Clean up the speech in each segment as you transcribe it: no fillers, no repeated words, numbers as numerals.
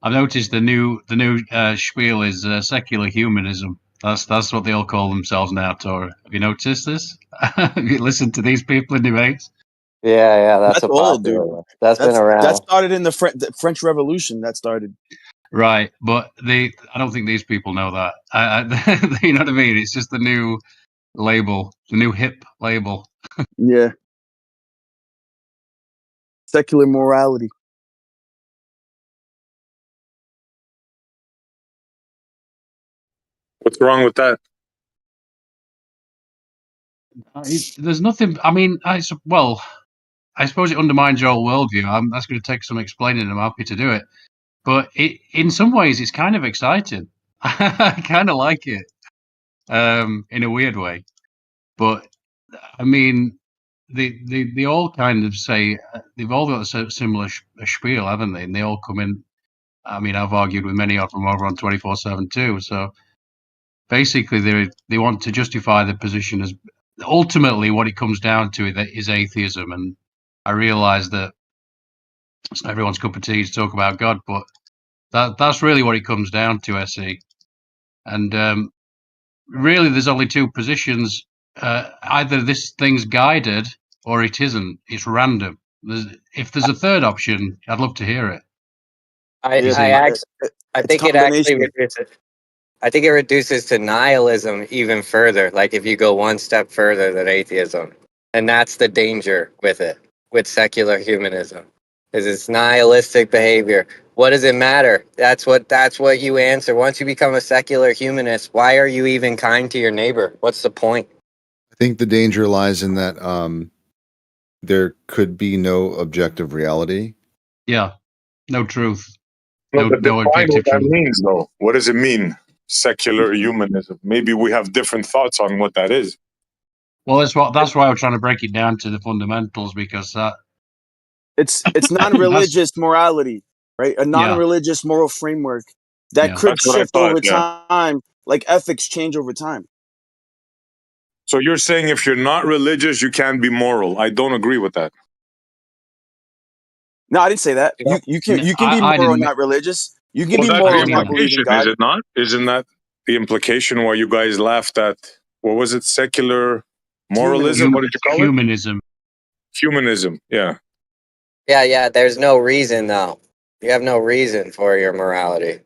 I've noticed the new spiel is secular humanism. That's what they all call themselves now, Torah. Have you noticed this? Have you listened to these people in debates? Yeah, that's a old, dude. popular one. That's been around. That started in the French Revolution. That started. Right, but I don't think these people know that. You know what I mean? It's just the new label, the new hip label. Yeah. Secular morality. What's wrong with that? There's nothing. I mean, I suppose it undermines your worldview. That's going to take some explaining. I'm happy to do it, but in some ways, it's kind of exciting. I kind of like it, in a weird way. But I mean, they all kind of say they've all got a similar spiel, haven't they? And they all come in. I mean, I've argued with many of them over on 24/7 too. So basically, they want to justify their position as ultimately what it comes down to is atheism. And I realise that it's not everyone's cup of tea to talk about God, but that's really what it comes down to, SE. And really, there's only two positions. Either this thing's guided or it isn't. It's random. If there's a third option, I'd love to hear it. I think it actually reduces. I think it reduces to nihilism even further. Like if you go one step further than atheism, and that's the danger with it, with secular humanism, is it's nihilistic behavior. What does it matter? That's what you answer. Once you become a secular humanist, why are you even kind to your neighbor? What's the point? I think the danger lies in that there could be no objective reality. Yeah, no truth. No define what that means, though. What does it mean? Secular humanism. Maybe we have different thoughts on what that is. Well, that's why I'm trying to break it down to the fundamentals, because it's non-religious morality, right? A non-religious moral framework that could shift over time, like ethics change over time. So you're saying if you're not religious, you can't be moral. I don't agree with that. No, I didn't say that. You can be moral and not religious. You can be moral and not believe in God. Is it not? Isn't that the implication why you guys laughed at, what was it, secular moralism? What did you call Humanism. Humanism, yeah. Yeah, there's no reason, though. You have no reason for your morality.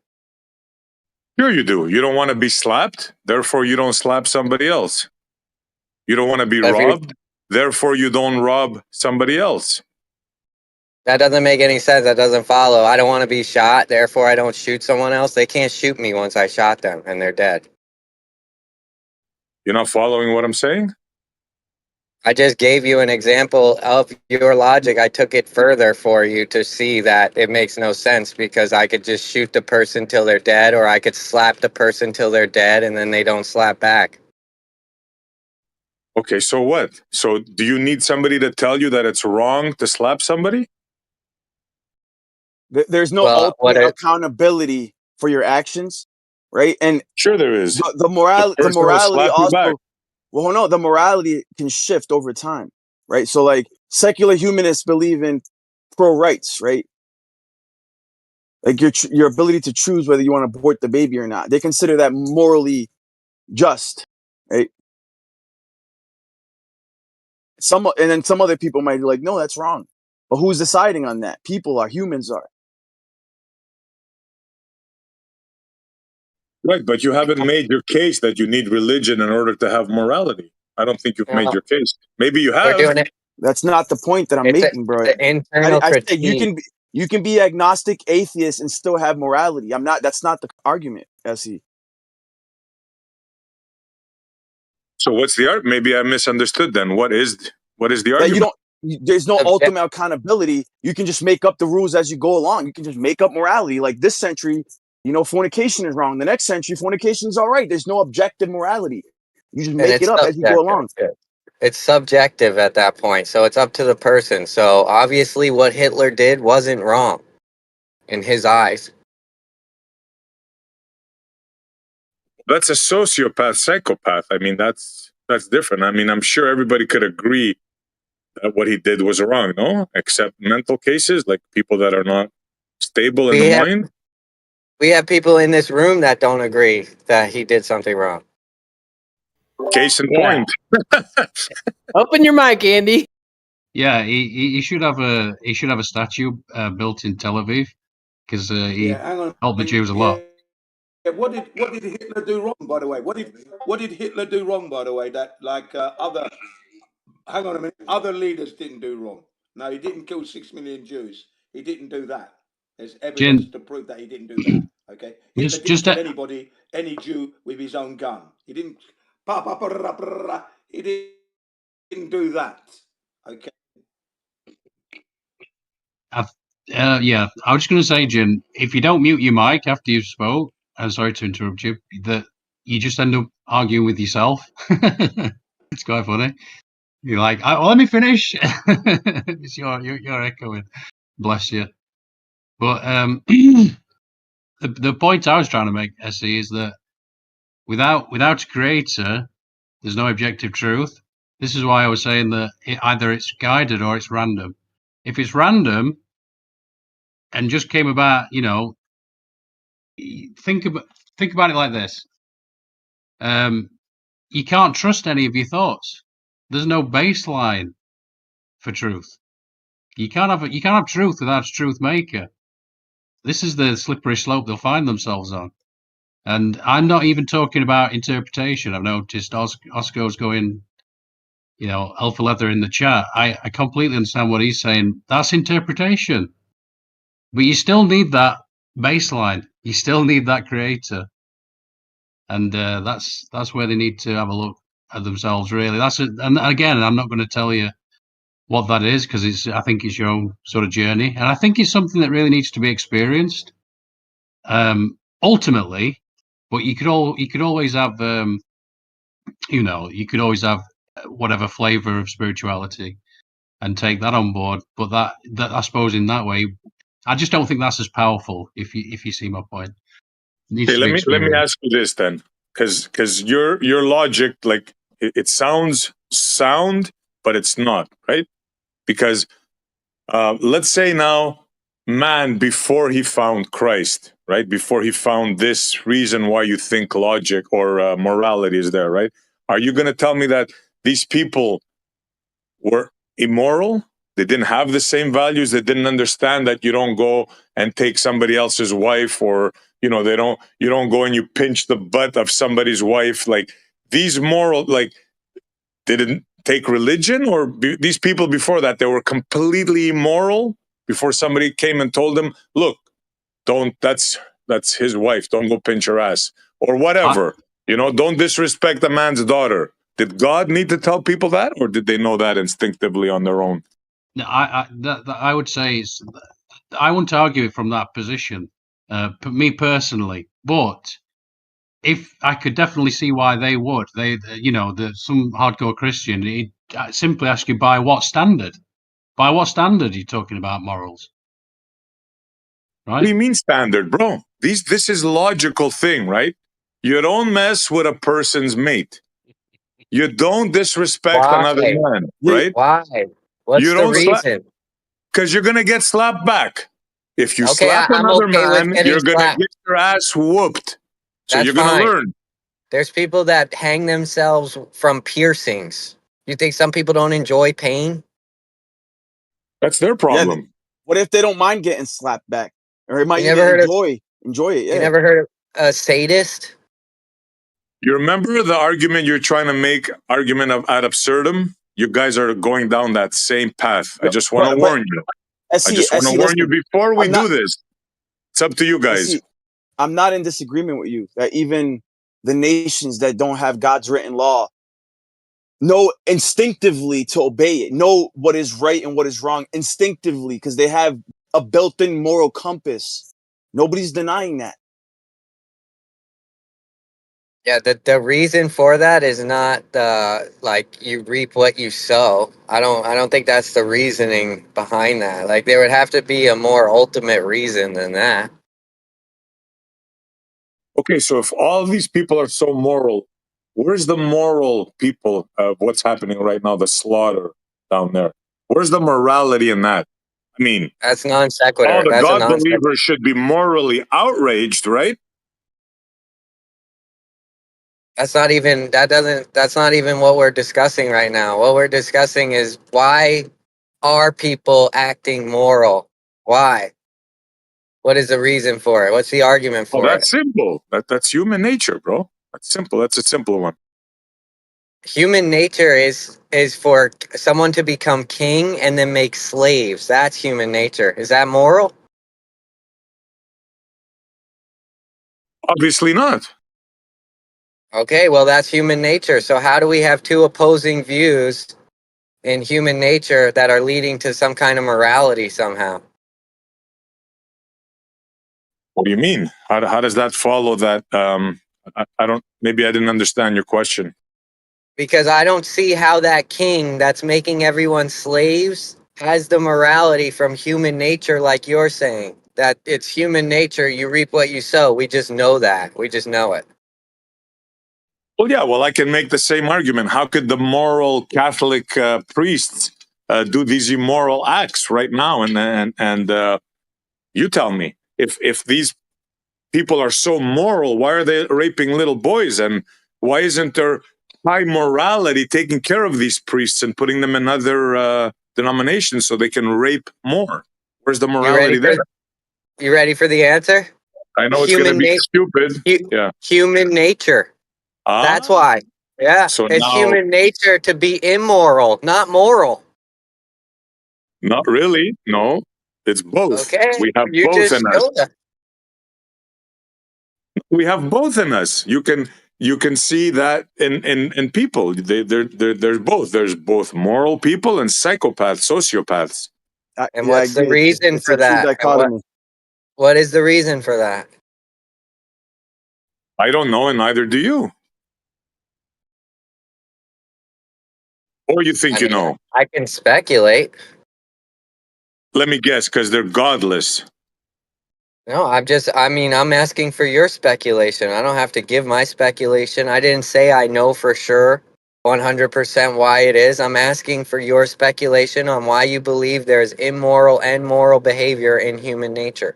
Sure you do. You don't want to be slapped, therefore you don't slap somebody else. You don't want to be robbed, therefore you don't rob somebody else. That doesn't make any sense. That doesn't follow. I don't want to be shot, therefore I don't shoot someone else. They can't shoot me once I shot them and they're dead. You're not following what I'm saying? I just gave you an example of your logic. I took it further for you to see that it makes no sense, because I could just shoot the person till they're dead, or I could slap the person till they're dead and then they don't slap back. Okay, so what? So do you need somebody to tell you that it's wrong to slap somebody? There's no ultimate accountability for your actions, right? And sure there is. The morality also. Well, no, the morality can shift over time, right? So, like, secular humanists believe in pro-rights, right? Like your ability to choose whether you want to abort the baby or not. They consider that morally just, right? And then some other people might be like, no, that's wrong. But who's deciding on that? People are, humans are. Right, but you haven't made your case that you need religion in order to have morality. I don't think you've made your case. Maybe you have. That's not the point that I'm making, bro. I say you can be agnostic, atheist, and still have morality. That's not the argument, SE. So what's the argument? Maybe I misunderstood then. What is the argument? There's no ultimate accountability. You can just make up the rules as you go along. You can just make up morality. Like this century, fornication is wrong. The next century, fornication is all right. There's no objective morality. You just make it up as you go along. It's subjective at that point, so it's up to the person. So obviously what Hitler did wasn't wrong in his eyes. That's a sociopath, psychopath. I mean, that's different. I mean, I'm sure everybody could agree that what he did was wrong, no? Except mental cases, like people that are not stable in the mind. We have people in this room that don't agree that he did something wrong. Case in point. Open your mic, Andy. Yeah, he should have a statue built in Tel Aviv because he helped the Jews a lot. Yeah, what did Hitler do wrong, by the way? What did Hitler do wrong, by the way? That other leaders didn't do wrong. No, he didn't kill 6 million Jews. He didn't do that. There's evidence to prove that he didn't do that. Okay, Hitler didn't kill anybody, any Jew, with his own gun. He didn't. He didn't do that. Okay. Yeah, I was just going to say, Jim, if you don't mute your mic after you've spoke, I'm sorry to interrupt you, that you just end up arguing with yourself. It's quite funny. You're like, let me finish. It's you're echoing. Bless you. But the point I was trying to make, Essie, is that without a creator, there's no objective truth. This is why I was saying that either it's guided or it's random. If it's random and just came about, think about it like this. You can't trust any of your thoughts. There's no baseline for truth. You can't have truth without a truth maker. This is the slippery slope they'll find themselves on. And I'm not even talking about interpretation. I've noticed Oscar's going, alpha leather in the chat. I completely understand what he's saying. That's interpretation. But you still need that baseline. You still need that creator. And that's where they need to have a look at themselves, really. And again, I'm not going to tell you what that is because I think it's your own sort of journey, and I think it's something that really needs to be experienced. Ultimately, but you could always have, you could always have whatever flavor of spirituality and take that on board. But that I suppose in that way, I just don't think that's as powerful. If you see my point. Okay, let me ask you this then, because your logic, like it sounds sound, but it's not, right? Because let's say now, man, before he found Christ, right? Before he found this reason why you think logic or morality is there, right? Are you going to tell me that these people were immoral? They didn't have the same values. They didn't understand that you don't go and take somebody else's wife, or you don't go and you pinch the butt of somebody's wife. Like these moral, like they didn't take religion, or these people before that, they were completely immoral before somebody came and told them, look, that's his wife, don't go pinch her ass, or whatever. Don't disrespect a man's daughter. Did God need to tell people that, or did they know that instinctively on their own? No, I would say I wouldn't argue it from that position, me personally, but if I could definitely see why they would. Some hardcore Christian, he'd simply ask you by what standard? By what standard are you talking about morals? Right? What do you mean standard, bro? This is logical thing, right? You don't mess with a person's mate. You don't disrespect another man, right? Why? What's the reason? Because you're gonna get slapped back. If you slap another man, you're gonna get your ass whooped. So you're going to learn. There's people that hang themselves from piercings. You think some people don't enjoy pain? That's their problem. Yeah, what if they don't mind getting slapped back? Or it might enjoy it. Yeah. You never heard of a sadist? You remember the argument you're trying to make, argument of ad absurdum? You guys are going down that same path. I just want to warn you. I just want to warn you before we do this. It's up to you guys. I'm not in disagreement with you that even the nations that don't have God's written law know instinctively to obey it, know what is right and what is wrong instinctively because they have a built-in moral compass. Nobody's denying that. Yeah, the reason for that is not like you reap what you sow. I don't think that's the reasoning behind that. Like there would have to be a more ultimate reason than that. Okay, so if all of these people are so moral, where's the moral people of what's happening right now, the slaughter down there? Where's the morality in that? I mean, that's non sequitur. all the That's God a non sequitur. believers should be morally outraged, right? That's not even that's not even what we're discussing right now. What we're discussing is why are people acting moral? Why? What is the reason for it? What's the argument Oh, for that's it? simple. That's human nature, bro. That's simple. That's a simple one. Human nature is for someone to become king and then make slaves. That's human nature. Is that moral? Obviously not. Okay, well that's human nature. So how do we have two opposing views in human nature that are leading to some kind of morality somehow? What do you mean? How does that follow that? I don't. Maybe I didn't understand your question. Because I don't see how that king that's making everyone slaves has the morality from human nature, like you're saying. That it's human nature, you reap what you sow. We just know that. We just know it. Well, yeah. Well, I can make the same argument. How could the moral Catholic priests do these immoral acts right now? And you tell me, if these people are so moral, why are they raping little boys? And why isn't there high morality taking care of these priests and putting them in other denominations so they can rape more? Where's the morality there? You ready for the answer? I know it's going to be stupid. Yeah. Human nature. That's why. Yeah. So it's now, human nature to be immoral, not moral. not really. No, it's both. Okay. We have You both just in us. showed that. We have both in us. You can see that in people. There's both. There's both moral people and psychopaths, sociopaths. And what's the reason for that? What is the reason for that? I don't know, and neither do you. Or you think you know? I can speculate. Let me guess, because they're godless. No, I'm asking for your speculation. I don't have to give my speculation. I didn't say I know for sure 100% why it is. I'm asking for your speculation on why you believe there's immoral and moral behavior in human nature.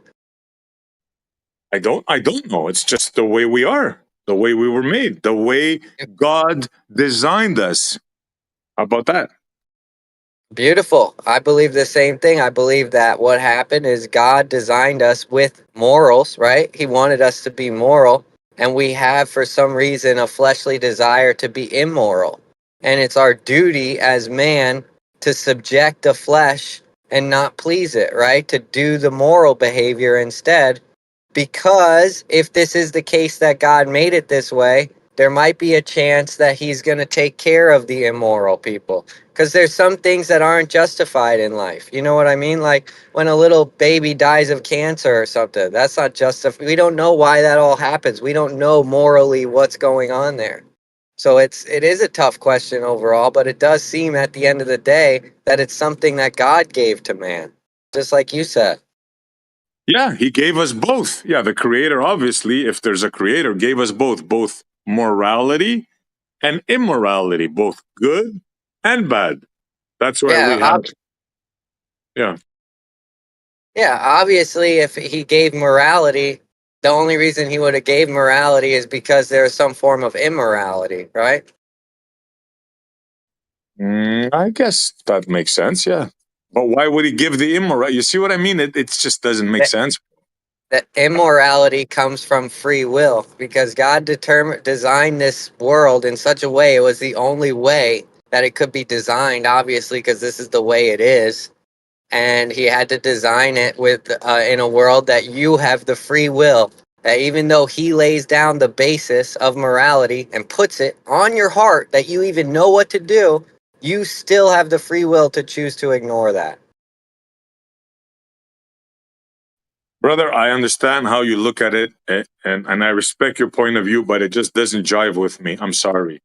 I don't know. It's just the way we are, the way we were made, the way God designed us. How about that? Beautiful. I believe the same thing. I believe that what happened is God designed us with morals, right? He wanted us to be moral, and we have, for some reason, a fleshly desire to be immoral. And it's our duty as man to subject the flesh and not please it, right? To do the moral behavior instead. Because if this is the case that God made it this way, there might be a chance that he's going to take care of the immoral people. Because there's some things that aren't justified in life. You know what I mean? Like when a little baby dies of cancer or something, that's not justified. We don't know why that all happens. We don't know morally what's going on there. So it is a tough question overall, but it does seem at the end of the day that it's something that God gave to man, just like you said. Yeah, he gave us both. Yeah, the creator, obviously, if there's a creator, gave us both morality and immorality, both good and bad. That's where we have. Yeah. Yeah, obviously, if he gave morality, the only reason he would have gave morality is because there's some form of immorality, right? I guess that makes sense, yeah. But why would he give the immoral? You see what I mean? It just doesn't make sense. That immorality comes from free will because God designed this world in such a way, it was the only way that it could be designed, obviously, because this is the way it is. And he had to design it with in a world that you have the free will, that even though he lays down the basis of morality and puts it on your heart that you even know what to do, you still have the free will to choose to ignore that. Brother, I understand how you look at it, and I respect your point of view, but it just doesn't jive with me. I'm sorry.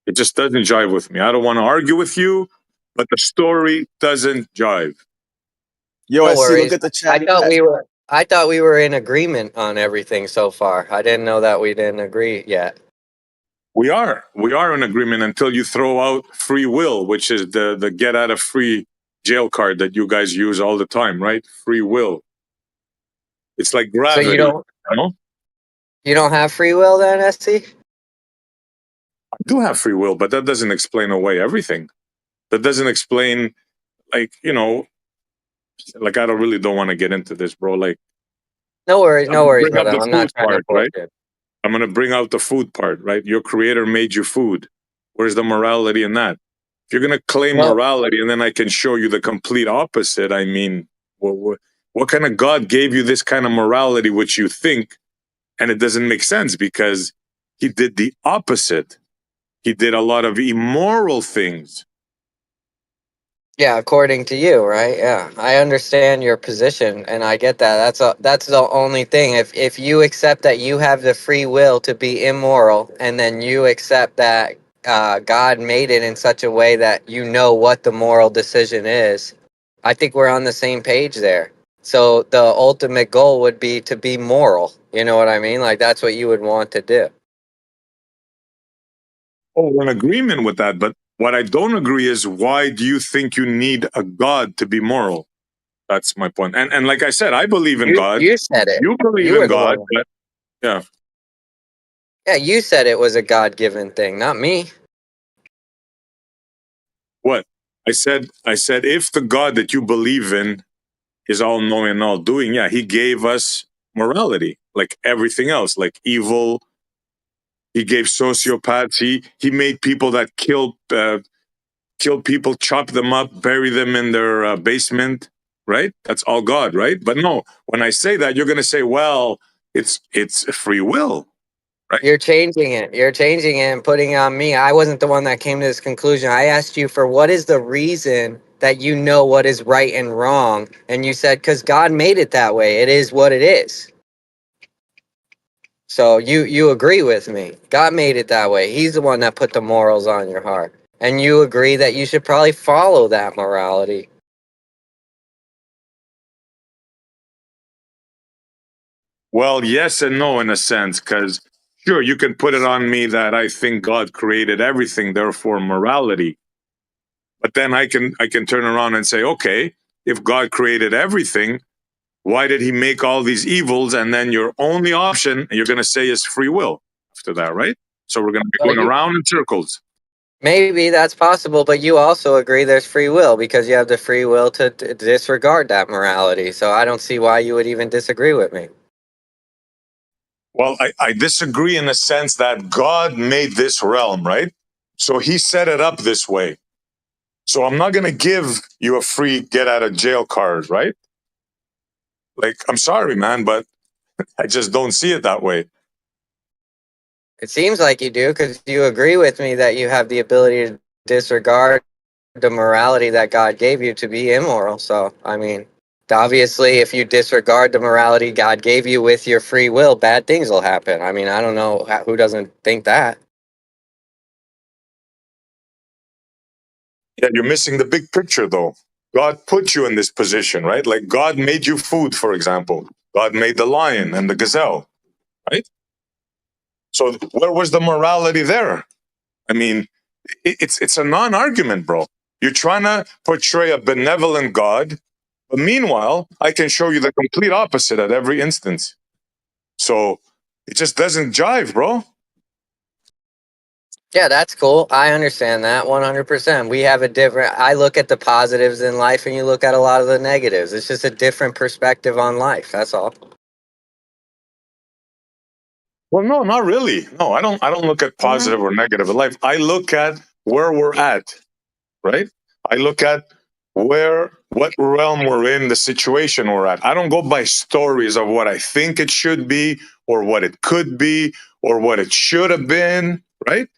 It just doesn't jive with me. I don't want to argue with you, but the story doesn't jive. Yo, I see. Look at the chat. I thought we were in agreement on everything so far. I didn't know that we didn't agree yet. We are in agreement until you throw out free will, which is the get out of free jail card that you guys use all the time, right? Free will. It's like gravity. So you don't have free will then, SC? I do have free will, but that doesn't explain away everything. That doesn't explain, like, like I don't want to get into this, bro. Like, no worries, brother. I'm not trying to force it. I'm gonna bring out the food part, right? Your creator made you food. Where's the morality in that? If you're gonna claim morality, and then I can show you the complete opposite, I mean, what kind of God gave you this kind of morality, which you think, and it doesn't make sense because he did the opposite. He did a lot of immoral things. Yeah, according to you, right? Yeah, I understand your position, and I get that. That's the only thing. If you accept that you have the free will to be immoral, and then you accept that God made it in such a way that you know what the moral decision is, I think we're on the same page there. So the ultimate goal would be to be moral. You know what I mean? Like that's what you would want to do. Oh, we're in agreement with that, but what I don't agree is why do you think you need a God to be moral? That's my point. And like I said, I believe in God. You said it. You believe in God, but yeah. Yeah, you said it was a God-given thing, not me. What? I said if the God that you believe in is all knowing and all doing, yeah, he gave us morality, like everything else, like evil. He gave sociopaths. He made people that kill people, chop them up, bury them in their basement, right? That's all God, right? But no, when I say that, you're going to say, well, it's free will, right? You're changing it. You're changing it and putting it on me. I wasn't the one that came to this conclusion. I asked you for what is the reason that you know what is right and wrong, and you said because God made it that way. It is what it is. So you agree with me. God made it that way. He's the one that put the morals on your heart. And you agree that you should probably follow that morality. Well, yes and no in a sense, because sure, you can put it on me that I think God created everything, therefore morality. But then I can turn around and say, okay, if God created everything, why did he make all these evils? And then your only option, you're going to say, is free will after that, right? So we're going to be going around in circles. Maybe that's possible, but you also agree there's free will because you have the free will to disregard that morality. So I don't see why you would even disagree with me. Well, I disagree in the sense that God made this realm, right? So he set it up this way. So I'm not going to give you a free get out of jail card, right? Like, I'm sorry, man, but I just don't see it that way. It seems like you do because you agree with me that you have the ability to disregard the morality that God gave you to be immoral. So, I mean, obviously, if you disregard the morality God gave you with your free will, bad things will happen. I mean, I don't know who doesn't think that. Yeah, you're missing the big picture, though. God put you in this position, right? Like God made you food, for example. God made the lion and the gazelle, right? So where was the morality there? I mean, it's a non-argument, bro. You're trying to portray a benevolent God, but meanwhile, I can show you the complete opposite at every instance. So it just doesn't jive, bro. Yeah, that's cool. I understand that 100%. We have a different, I look at the positives in life and you look at a lot of the negatives. It's just a different perspective on life. That's all. Well, no, not really. No, I don't look at positive or negative in life. I look at where we're at, right? I look at what realm we're in, the situation we're at. I don't go by stories of what I think it should be or what it could be or what it should have been, right?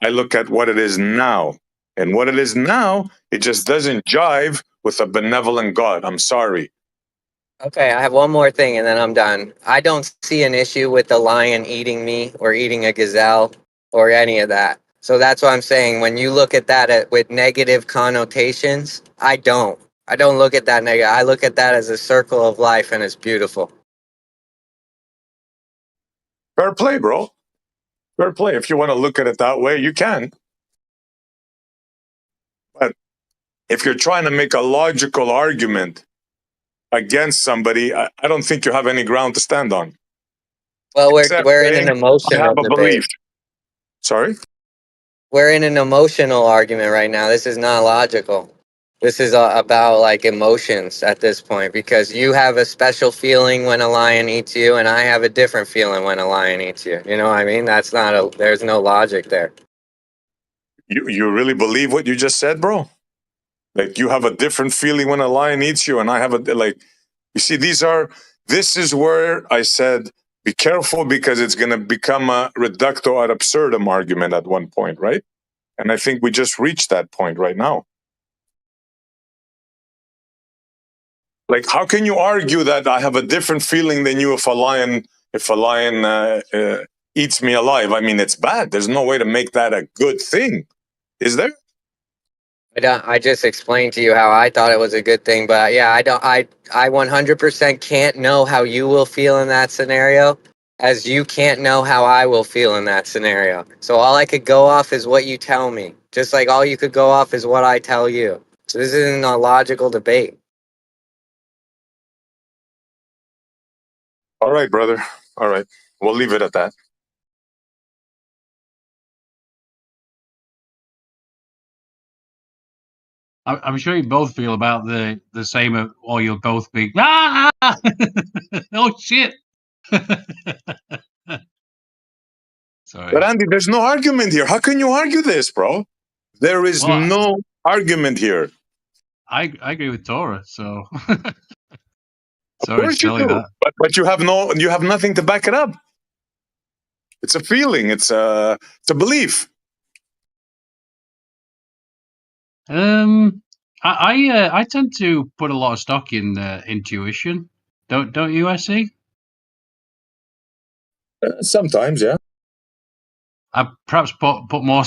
I look at what it is now. And what it is now, it just doesn't jive with a benevolent God. I'm sorry. Okay, I have one more thing and then I'm done. I don't see an issue with the lion eating me or eating a gazelle or any of that. So that's what I'm saying. When you look at that with negative connotations, I don't. I don't look at that negative. I look at that as a circle of life and it's beautiful. Fair play, bro. Fair play. If you want to look at it that way, you can. But if you're trying to make a logical argument against somebody, I don't think you have any ground to stand on. Well, we're in an emotional debate. Belief. Sorry? We're in an emotional argument right now. This is not logical. This is about like emotions at this point, because you have a special feeling when a lion eats you, and I have a different feeling when a lion eats you. You know what I mean? There's no logic there. You really believe what you just said, bro? Like, you have a different feeling when a lion eats you, and I have you see, this is where I said, be careful, because it's going to become a reducto ad absurdum argument at one point, right? And I think we just reached that point right now. Like, how can you argue that I have a different feeling than you if a lion eats me alive? I mean, it's bad. There's no way to make that a good thing, is there? I just explained to you how I thought it was a good thing, but yeah, I 100% can't know how you will feel in that scenario, as you can't know how I will feel in that scenario. So all I could go off is what you tell me, just like all you could go off is what I tell you. So this isn't a logical debate. All right, brother. All right. We'll leave it at that. I'm sure you both feel about the same, or you'll both be, oh shit. Sorry. But Andy, there's no argument here. How can you argue this, bro? There is no argument here. I agree with Torah, so sorry to tell you that. But you have nothing to back it up. It's a feeling. It's a belief. I tend to put a lot of stock in intuition. Don't you, SE? Sometimes, yeah. I perhaps put more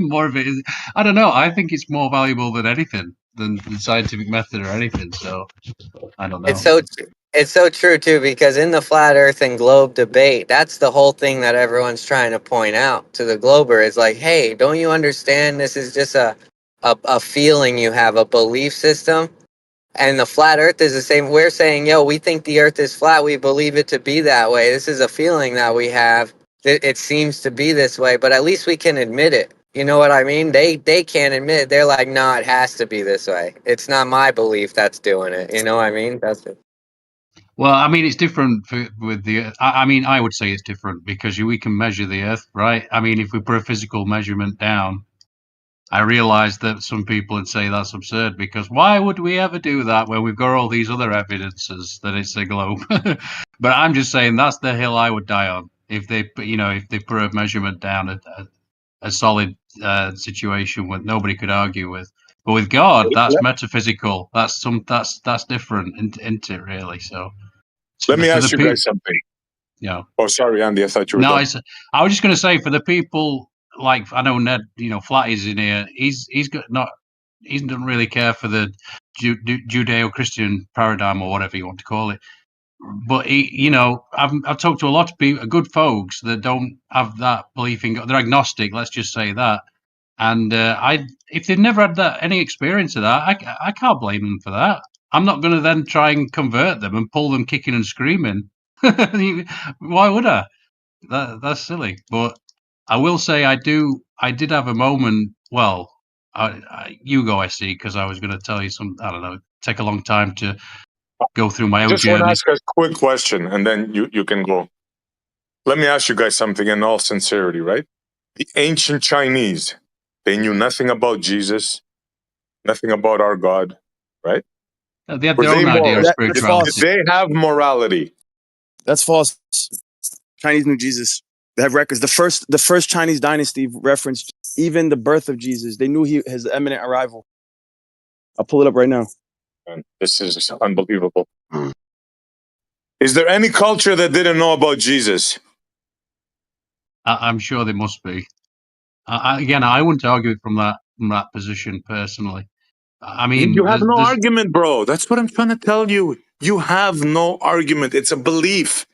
more of it. I don't know. I think it's more valuable than anything, than the scientific method or anything. So I don't know. It's so true too, because in the flat Earth and globe debate, that's the whole thing that everyone's trying to point out to the glober. Is like, hey, don't you understand? This is just a feeling you have, a belief system. And the flat Earth is the same. We're saying, yo, we think the Earth is flat. We believe it to be that way. This is a feeling that we have. It seems to be this way, but at least we can admit it. You know what I mean? They can't admit it. They're like, no, it has to be this way. It's not my belief that's doing it. You know what I mean? That's it. Well, I mean, it's different with the Earth. I mean, I would say it's different because we can measure the Earth, right? I mean, if we put a physical measurement down, I realize that some people would say that's absurd, because why would we ever do that when we've got all these other evidences that it's a globe? But I'm just saying that's the hill I would die on if they put a measurement down, a solid situation where nobody could argue with. But with God, that's metaphysical. That's different, isn't it? Really. So let me ask you guys something. Yeah. Oh, sorry, Andy. I thought you were. No, I was just going to say, for the people, like, I know Ned, Flatty's in here. He doesn't really care for the Judeo-Christian paradigm, or whatever you want to call it. But I've talked to a lot of people, good folks, that don't have that belief in God. They're agnostic. Let's just say that. And if they've never had any experience of that, I can't blame them for that. I'm not going to then try and convert them and pull them kicking and screaming. Why would I? That's silly. But I will say I did have a moment. Well, you go, SC, because I was going to tell you some. I don't know. Take a long time to go through my own journey. Just want to ask a quick question, and then you can go. Let me ask you guys something in all sincerity, right? The ancient Chinese, they knew nothing about Jesus, nothing about our God, right? They had their own idea of spirituality. Did they have morality? That's false. Chinese knew Jesus. They have records. The first Chinese dynasty referenced even the birth of Jesus. They knew his imminent arrival. I'll pull it up right now. Man, this is unbelievable. Is there any culture that didn't know about Jesus? I'm sure there must be. Again, I wouldn't argue it from that position personally. I mean, you have no argument, bro. That's what I'm trying to tell you. You have no argument. It's a belief.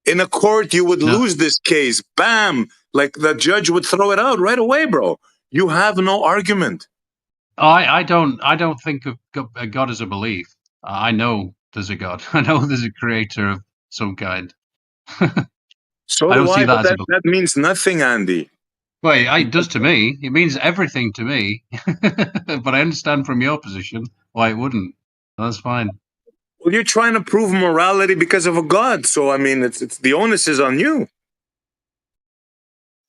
In a court, you would lose this case. Bam! Like the judge would throw it out right away, bro. You have no argument. I don't think of God as a belief. I know there's a God. I know there's a creator of some kind. So I don't see that but as a that means nothing, Andy. Well, it does to me. It means everything to me. But I understand from your position why it wouldn't. That's fine. Well, you're trying to prove morality because of a God. So I mean, it's the onus is on you.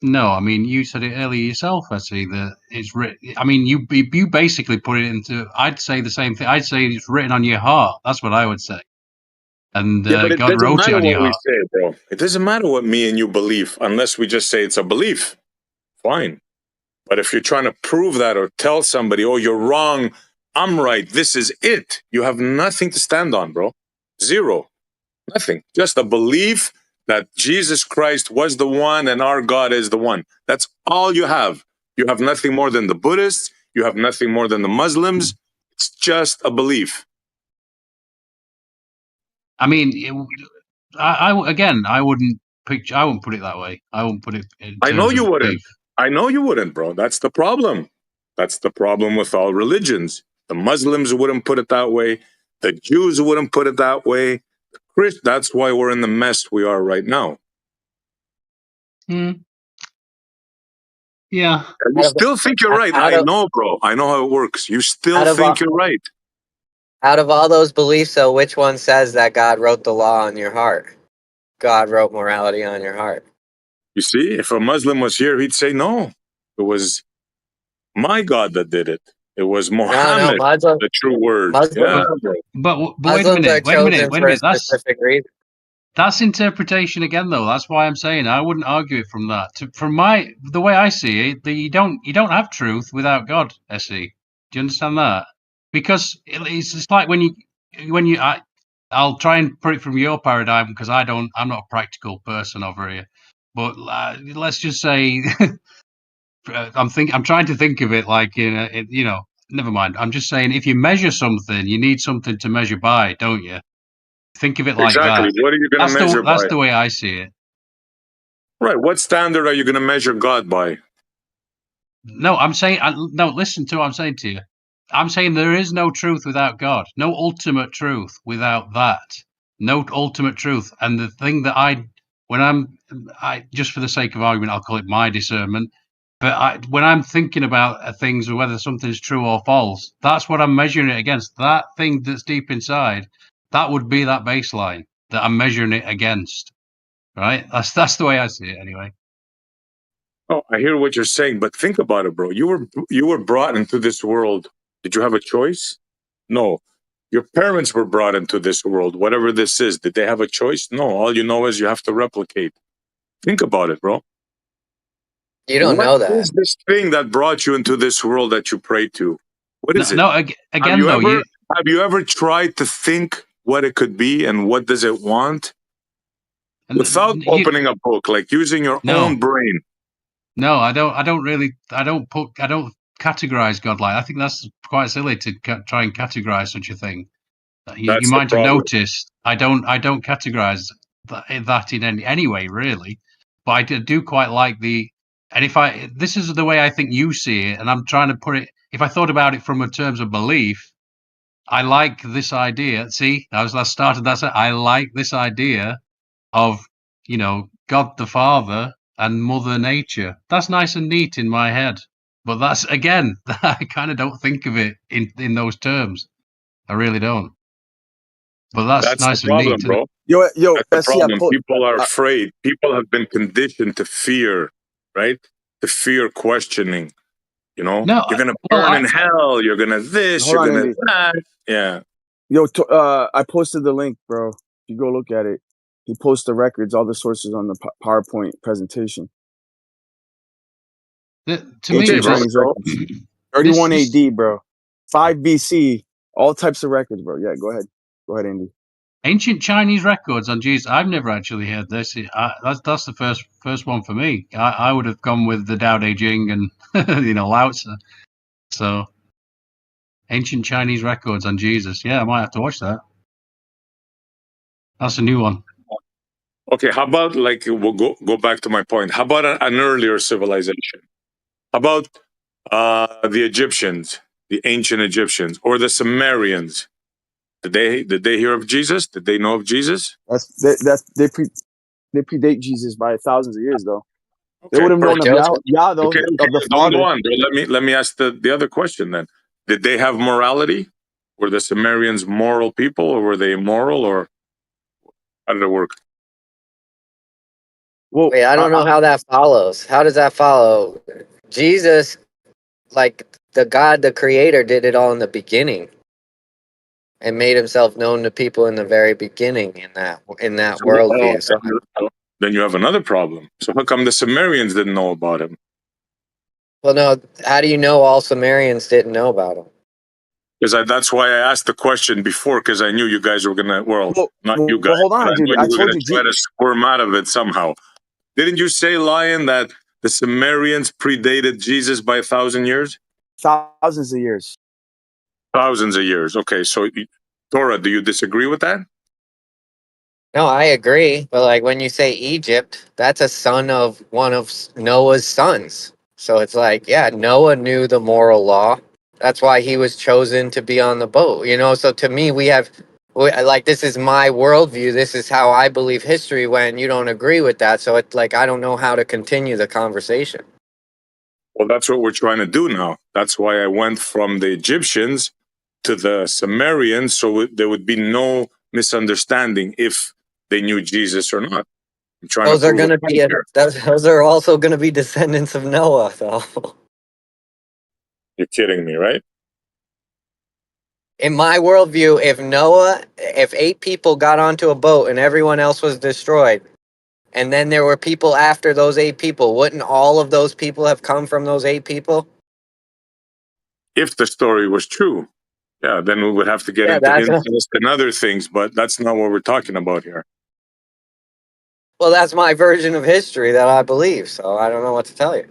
No, I mean, you said it earlier yourself, I see, that it's written. I mean, you basically put it into, I'd say the same thing. I'd say it's written on your heart. That's what I would say. And But it God doesn't wrote it matter on your what we heart. say, bro. It doesn't matter what me and you believe, unless we just say it's a belief. Fine. But if you're trying to prove that or tell somebody, oh, you're wrong, I'm right, this is it, you have nothing to stand on, bro. Zero. Nothing. Just a belief that Jesus Christ was the one and our God is the one. That's all you have. You have nothing more than the Buddhists. You have nothing more than the Muslims. It's just a belief. I mean, again, I wouldn't put it that way. I wouldn't put it in I know terms you of wouldn't. belief. I know you wouldn't, bro. That's the problem. That's the problem with all religions. The Muslims wouldn't put it that way. The Jews wouldn't put it that way. That's why we're in the mess we are right now. Yeah. You still think you're right. I know, bro. I know how it works. You still think you're right. Out of all those beliefs, though, which one says that God wrote the law on your heart? God wrote morality on your heart. You see, if a Muslim was here, he'd say, no, it was my God that did it. It was Muhammad, the true word. Muslims, But wait a minute. Wait a minute. Specific reason. That's interpretation again, though. That's why I'm saying I wouldn't argue it from that. From the way I see it, you don't have truth without God. Se, do you understand that? Because it's like when you I'll try and put it from your paradigm because I'm not a practical person over here. But let's just say I'm trying to think of it like never mind. I'm just saying if you measure something, you need something to measure by, don't you? Think of it like exactly. that. What are you going to measure by? That's the way I see it. Right. What standard are you going to measure God by? No, I'm saying no. Listen to what I'm saying to you. I'm saying there is no truth without God. No ultimate truth without that. No ultimate truth. And the thing that I just for the sake of argument, I'll call it my discernment. But when I'm thinking about things or whether something's true or false, that's what I'm measuring it against. That thing that's deep inside, that would be that baseline that I'm measuring it against. Right? That's the way I see it, anyway. Oh, I hear what you're saying, but think about it, bro. You were brought into this world. Did you have a choice? No. Your parents were brought into this world. Whatever this is, did they have a choice? No. All you know is you have to replicate. Think about it, bro. You don't know that. What is this thing that brought you into this world that you pray to? What is it? No, again, have you ever tried to think what it could be and what does it want? Without opening a book, like using your own brain. No, I don't categorize God like. I think that's quite silly to try and categorize such a thing. You might have noticed I don't categorize that in any way really, but I do quite like and this is the way I think you see it, and I'm trying to put it. If I thought about it from a terms of belief, I like this idea. See, I started that. I like this idea of God the Father and Mother Nature. That's nice and neat in my head, but that's again, I kind of don't think of it in those terms. I really don't. But that's nice the problem, and neat, bro. That's the problem. People are afraid. People have been conditioned to fear, right? To fear questioning. No, you're gonna burn in hell. You're gonna this. You're gonna that. Yeah. I posted the link, bro. You go look at it. He posts the records, all the sources on the PowerPoint presentation. To me, Chinese records. 31 AD, bro. 5 BC. All types of records, bro. Yeah, go ahead. Go ahead, Andy. Ancient Chinese records on Jesus. I've never actually heard this. That's the first one for me. I would have gone with the Tao Te Ching and Lao Tzu. So ancient Chinese records on Jesus. Yeah, I might have to watch that. That's a new one. Okay, how about we'll go back to my point. How about an earlier civilization? How about the Egyptians? the ancient Egyptians or the Sumerians, did they hear of Jesus? Did they know of Jesus? They predate Jesus by thousands of years, though. Okay. They would have known of Yah, though, okay. of the Don't Father. go on, bro. Let me ask the other question then. Did they have morality? Were the Sumerians moral people, or were they immoral, or how did it work? Well, wait, I don't know how that follows. How does that follow? Jesus, like the God, the Creator, did it all in the beginning, and made Himself known to people in the very beginning in that worldview. So then you have another problem. So how come the Sumerians didn't know about Him? Well, no. How do you know all Sumerians didn't know about Him? Because that's why I asked the question before, because I knew you guys were gonna. Not you guys. Well, hold on, dude. I told you, try to squirm out of it somehow. Didn't you say, Lion, that the Sumerians predated Jesus by 1,000 years? Thousands of years. Thousands of years. Okay, so Torah, do you disagree with that? No, I agree. But like when you say Egypt, that's a son of one of Noah's sons. So it's like, yeah, Noah knew the moral law. That's why he was chosen to be on the boat. You know, so to me, like, this is my worldview. This is how I believe history went. You don't agree with that. So it's like, I don't know how to continue the conversation. Well, that's what we're trying to do now. That's why I went from the Egyptians to the Sumerians, so there would be no misunderstanding if they knew Jesus or not. I'm trying those to are going to be those are also going to be descendants of Noah, though. You're kidding me, right? In my worldview, if 8 people got onto a boat and everyone else was destroyed, and then there were people after those 8 people, wouldn't all of those people have come from those 8 people? If the story was true, yeah, then we would have to get into incest and other things, but that's not what we're talking about here. Well, that's my version of history that I believe, so I don't know what to tell you.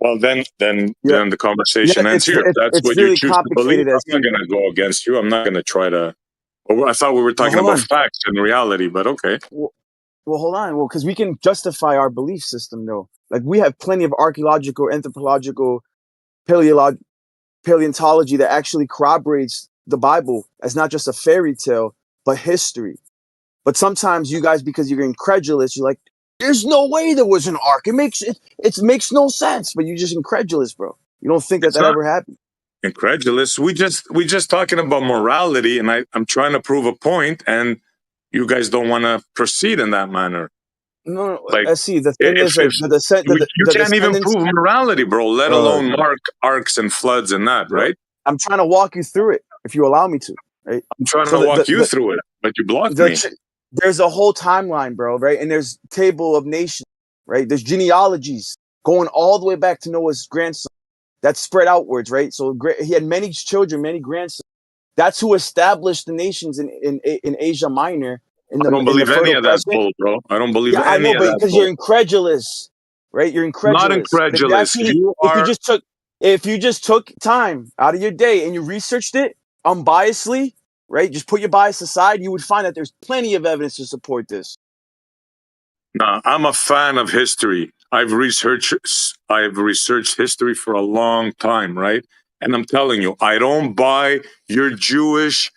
Well, then the conversation ends here. That's what really you choose to believe. I'm not going to go against you. I'm not going to try to. I thought we were talking about facts and reality, but okay. Well, hold on. Well, because we can justify our belief system, though. Like, we have plenty of archaeological, anthropological, paleontology that actually corroborates the Bible as not just a fairy tale, but history. But sometimes you guys, because you're incredulous, you're like, there's no way there was an ark. It makes no sense. But you're just incredulous, bro. You don't think that ever happened. Incredulous. We just talking about morality, and I'm trying to prove a point, and you guys don't want to proceed in that manner. No, like, I see. The thing is, like, you can't even prove morality, bro. Let alone mark arcs and floods and that, right? I'm trying to walk you through it, if you allow me to. Right? I'm trying to walk you through it, but you blocked me. There's a whole timeline, bro, right? And there's table of nations, right? There's genealogies going all the way back to Noah's grandson. That's spread outwards, right? So he had many children, many grandsons. That's who established the nations in Asia Minor. I don't believe any of that bull, bro. I don't believe any of that. Yeah, I know, but because you're incredulous, right? You're incredulous. Not incredulous. If you just took time out of your day and you researched it unbiasedly, right? Just put your bias aside, you would find that there's plenty of evidence to support this. No, I'm a fan of history. I've researched history for a long time, right? And I'm telling you, I don't buy your Jewish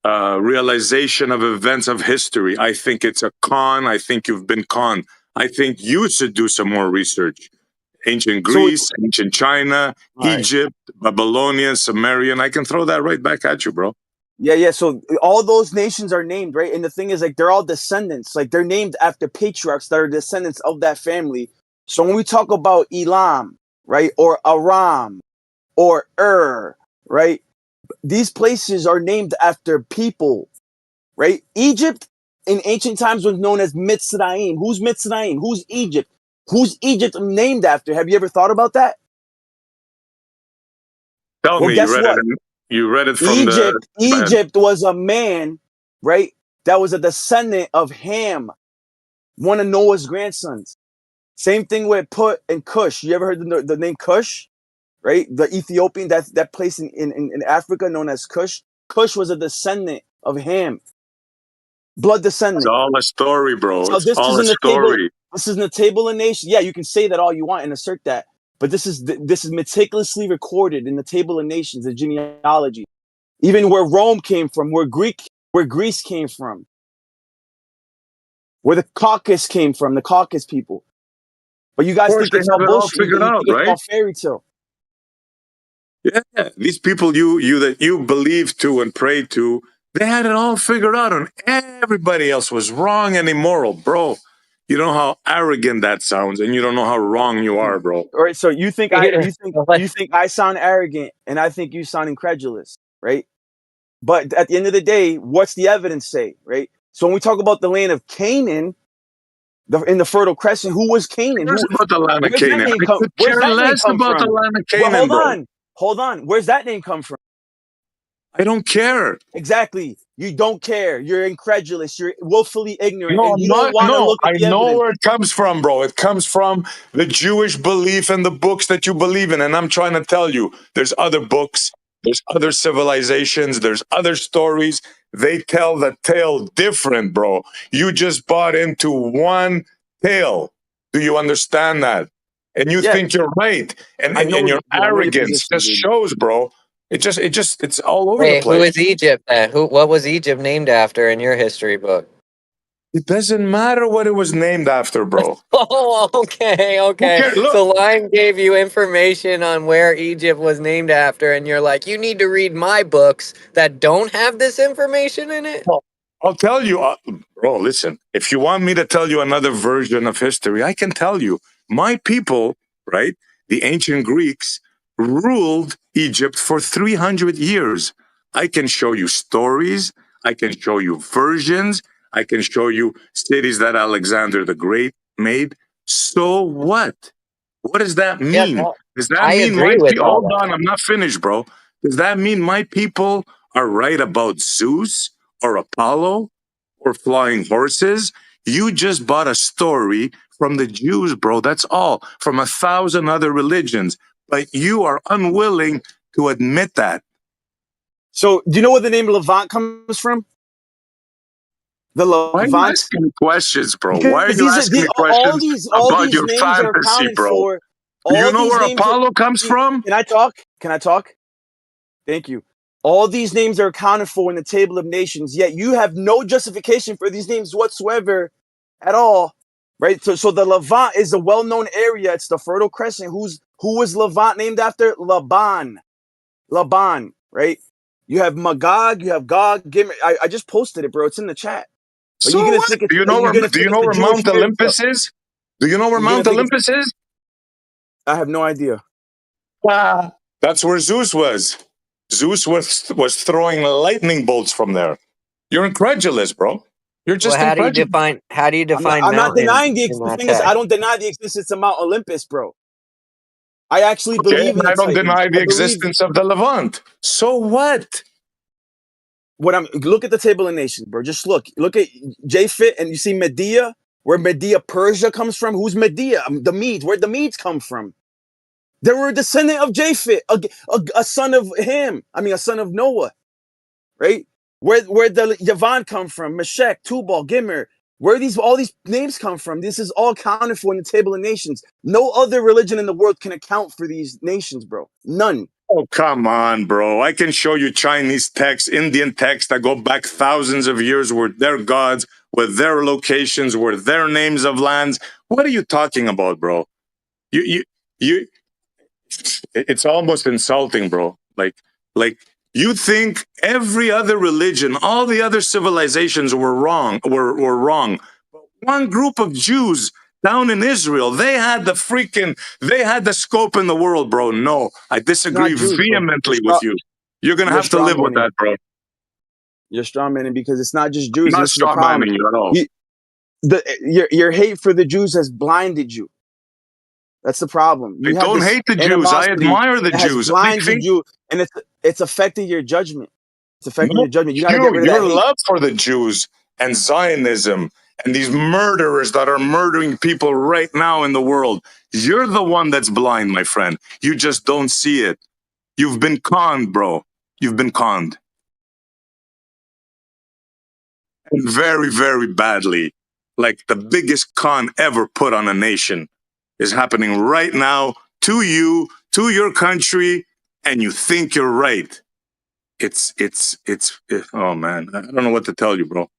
realization of events of history. I think it's a con. I think you've been conned. I think you should do some more research. Ancient Greece, ancient China, Egypt, Babylonian, Sumerian. I can throw that right back at you, bro. Yeah. So all those nations are named, right? And the thing is, like, they're all descendants. Like, they're named after patriarchs that are descendants of that family. So when we talk about Elam, right, or Aram, or right, these places are named after people, right? Egypt in ancient times was known as Mitzrayim. Who's Mitzrayim? Who's Egypt? Who's Egypt named after? Have you ever thought about that? Tell me, you read it from Egypt was a man, right? That was a descendant of Ham, one of Noah's grandsons. Same thing with Put and Cush. You ever heard the name Cush? Right? The Ethiopian, that place in Africa known as Cush. Cush was a descendant of Ham. Blood descendant. It's all a story, bro. So this is in the table of nations. Yeah, you can say that all you want and assert that. But this is meticulously recorded in the Table of Nations, the genealogy, even where Rome came from, where Greece came from, where the Caucasus came from, the Caucasus people. But you guys think it's all bullshit. You think it's all fairy tale. Yeah, these people you believe to and pray to, they had it all figured out, and everybody else was wrong and immoral, bro. You know how arrogant that sounds, and you don't know how wrong you are, bro. All right, so you think I sound arrogant, and I think you sound incredulous, right? But at the end of the day, what's the evidence say, right? So when we talk about the land of Canaan, in the Fertile Crescent, who was Canaan? Where's about the land of Canaan? Where's that name come about from? the land of Canaan, well, hold on. Where's that name come from? I don't care. Exactly. You don't care. You're incredulous. You're willfully ignorant. No, and you don't want to look at the I know evidence. where it comes from, bro. It comes from the Jewish belief and the books that you believe in. And I'm trying to tell you, there's other books, there's other civilizations, there's other stories. They tell the tale different, bro. You just bought into one tale. Do you understand that? And you think you're right. And your arrogance just shows, bro. It's all over the place. Who is Egypt then? What was Egypt named after in your history book? It doesn't matter what it was named after, bro. Oh, okay. So Lime gave you information on where Egypt was named after, and you're like, you need to read my books that don't have this information in it? Well, I'll tell you, bro, listen, if you want me to tell you another version of history, I can tell you. My people, right, the ancient Greeks, ruled Egypt for 300 years. I can show you stories. I can show you versions. I can show you cities that Alexander the Great made. So what? What does that mean? Does that mean my people? Hold on, I'm not finished, bro. Does that mean my people are right about Zeus or Apollo or flying horses? You just bought a story from the Jews, bro. That's all. From 1,000 other religions. But you are unwilling to admit that. So, do you know where the name Levant comes from? The Levant. Why are you asking me questions, bro? Why are you asking me questions about your fantasy, bro? Do you know where Apollo comes from? Can I talk? Thank you. All these names are accounted for in the Table of Nations, yet you have no justification for these names whatsoever at all, right? So the Levant is a well-known area. It's the Fertile Crescent. Who was Levant named after? Laban, right? You have Magog, you have Gog. I just posted it, bro. It's in the chat. So do you know where Mount Olympus is? Do you know where Mount Olympus is? I have no idea. That's where Zeus was. Zeus was throwing lightning bolts from there. You're incredulous, bro. You're just incredulous. How do you define? I'm not denying the thing is I don't deny the existence of Mount Olympus, bro. I actually believe in it. I don't deny the existence of the Levant. So what? Look at the Table of Nations, bro. Just look at Japhet, and you see Medea, where Medea, Persia comes from. Who's Medea? The Medes. Where'd the Medes come from? They were a descendant of Japhet, a son of him. I mean, a son of Noah, right? Where the Yavan come from? Meshech, Tubal, Gimmer. Where all these names come from? This is all accounted for in the Table of Nations. No other religion in the world can account for these nations, bro. None. Oh, come on, bro. I can show you Chinese texts, Indian texts that go back thousands of years with their gods, with their locations, with their names of lands. What are you talking about, bro? It's almost insulting, bro. Like you think every other religion, all the other civilizations were wrong. But one group of Jews down in Israel, they had the scope in the world, bro. No, I disagree vehemently with you. You're gonna have to live with that, bro. You're strawmanning because it's not just Jews. I'm not strawmanning you at all. Your hate for the Jews has blinded you. That's the problem. I don't hate the Jews. I admire the Jews. Blinded you, and it's affecting your judgment. It's affecting your judgment. You gotta get rid of that hate. Your love for the Jews and Zionism and these murderers that are murdering people right now in the world. You're the one that's blind, my friend. You just don't see it. You've been conned, bro. You've been conned. And very, very badly. Like the biggest con ever put on a nation is happening right now to you, to your country, and you think you're right. Oh man, I don't know what to tell you, bro.